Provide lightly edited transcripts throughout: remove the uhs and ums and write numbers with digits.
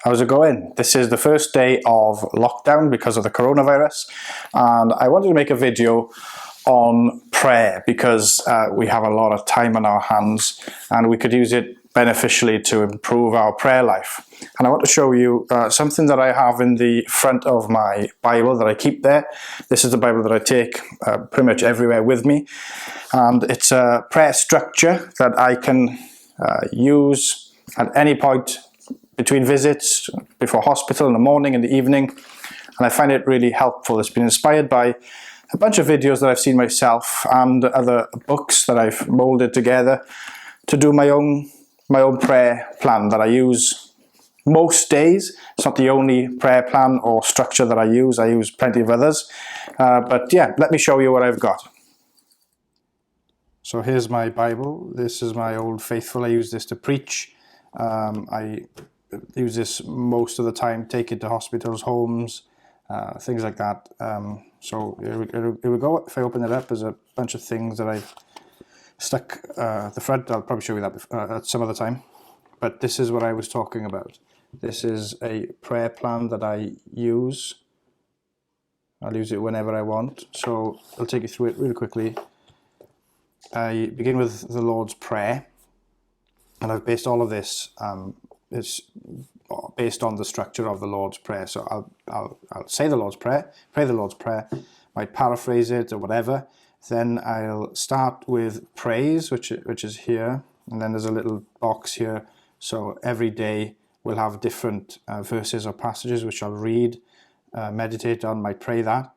How's it going? This is the first day of lockdown because of the coronavirus, and I wanted to make a video on prayer because we have a lot of time on our hands and we could use it beneficially to improve our prayer life. And I want to show you something that I have in the front of my Bible that I keep there. This is the Bible that I take pretty much everywhere with me, and it's a prayer structure that I can use at any point between visits, before hospital, in the morning, in the evening, and I find it really helpful. It's been inspired by a bunch of videos that I've seen myself and other books that I've molded together to do my own prayer plan that I use most days. It's not the only prayer plan or structure that I use plenty of others, but yeah, let me show you what I've got. So here's my Bible. This is my Old Faithful. I use this to preach. I use this most of the time, take it to hospitals, homes, things like that. So here we go. If I open it up, there's a bunch of things that I've stuck at the front. I'll probably show you that at some other time. But this is what I was talking about. This is a prayer plan that I use. I'll use it whenever I want. So I'll take you through it really quickly. I begin with the Lord's Prayer. And I've based all of this, it's based on the structure of the Lord's Prayer. So I'll say the Lord's Prayer, pray the Lord's Prayer, might paraphrase it or whatever. Then I'll start with praise, which is here. And then there's a little box here. So every day we'll have different verses or passages which I'll read, meditate on, might pray that.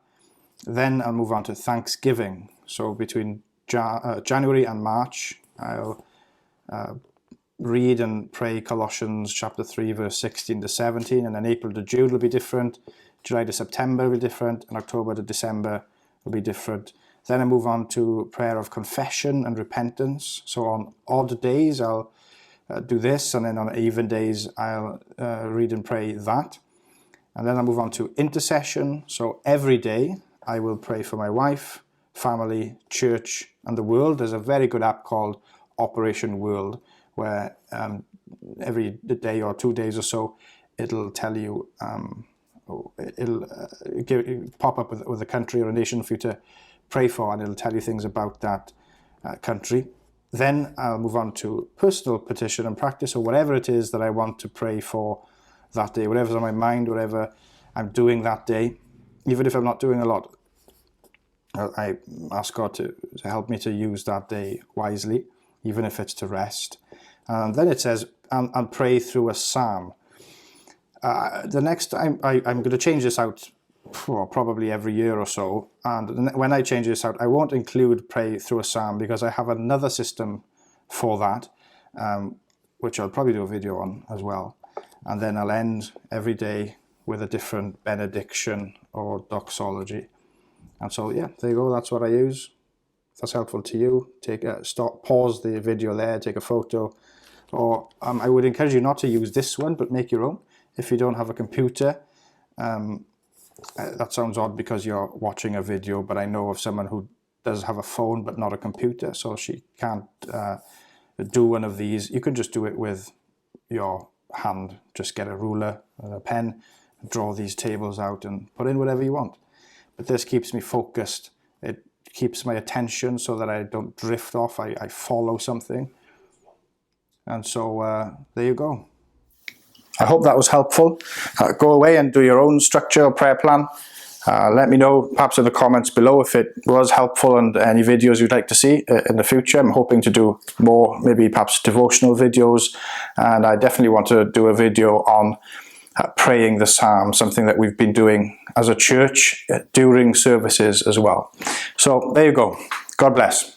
Then I'll move on to Thanksgiving. So between January and March, I'll read and pray Colossians chapter 3 verse 16 to 17, and then April to June will be different, July to September will be different, and October to December will be different. Then I move on to prayer of confession and repentance. So on odd days I'll do this, and then on even days I'll read and pray that. And then I'll move on to intercession. So every day I will pray for my wife, family, church, and the world. There's a very good app called Operation World, where every day or 2 days or so, it'll tell you, it'll pop up with a country or a nation for you to pray for, and it'll tell you things about that country. Then I'll move on to personal petition and practice, or whatever it is that I want to pray for that day, whatever's on my mind, whatever I'm doing that day, even if I'm not doing a lot. I ask God to help me to use that day wisely, even if it's to rest. And then it says, and pray through a psalm. The next time, I'm going to change this out probably every year or so. And when I change this out, I won't include pray through a psalm because I have another system for that, which I'll probably do a video on as well. And then I'll end every day with a different benediction or doxology. And so, yeah, there you go. That's what I use. If that's helpful to you, pause the video there, take a photo. Or I would encourage you not to use this one, but make your own. If you don't have a computer, that sounds odd because you're watching a video, but I know of someone who does have a phone but not a computer, so she can't do one of these. You can just do it with your hand. Just get a ruler and a pen, draw these tables out and put in whatever you want. But this keeps me focused. It keeps my attention so that I don't drift off. I follow something. And so there you go. I hope that was helpful. Go away and do your own structure or prayer plan. Let me know perhaps in the comments below if it was helpful and any videos you'd like to see in the future. I'm hoping to do more, maybe perhaps devotional videos. And I definitely want to do a video on praying the psalm, something that we've been doing as a church during services as well. So there you go. God bless.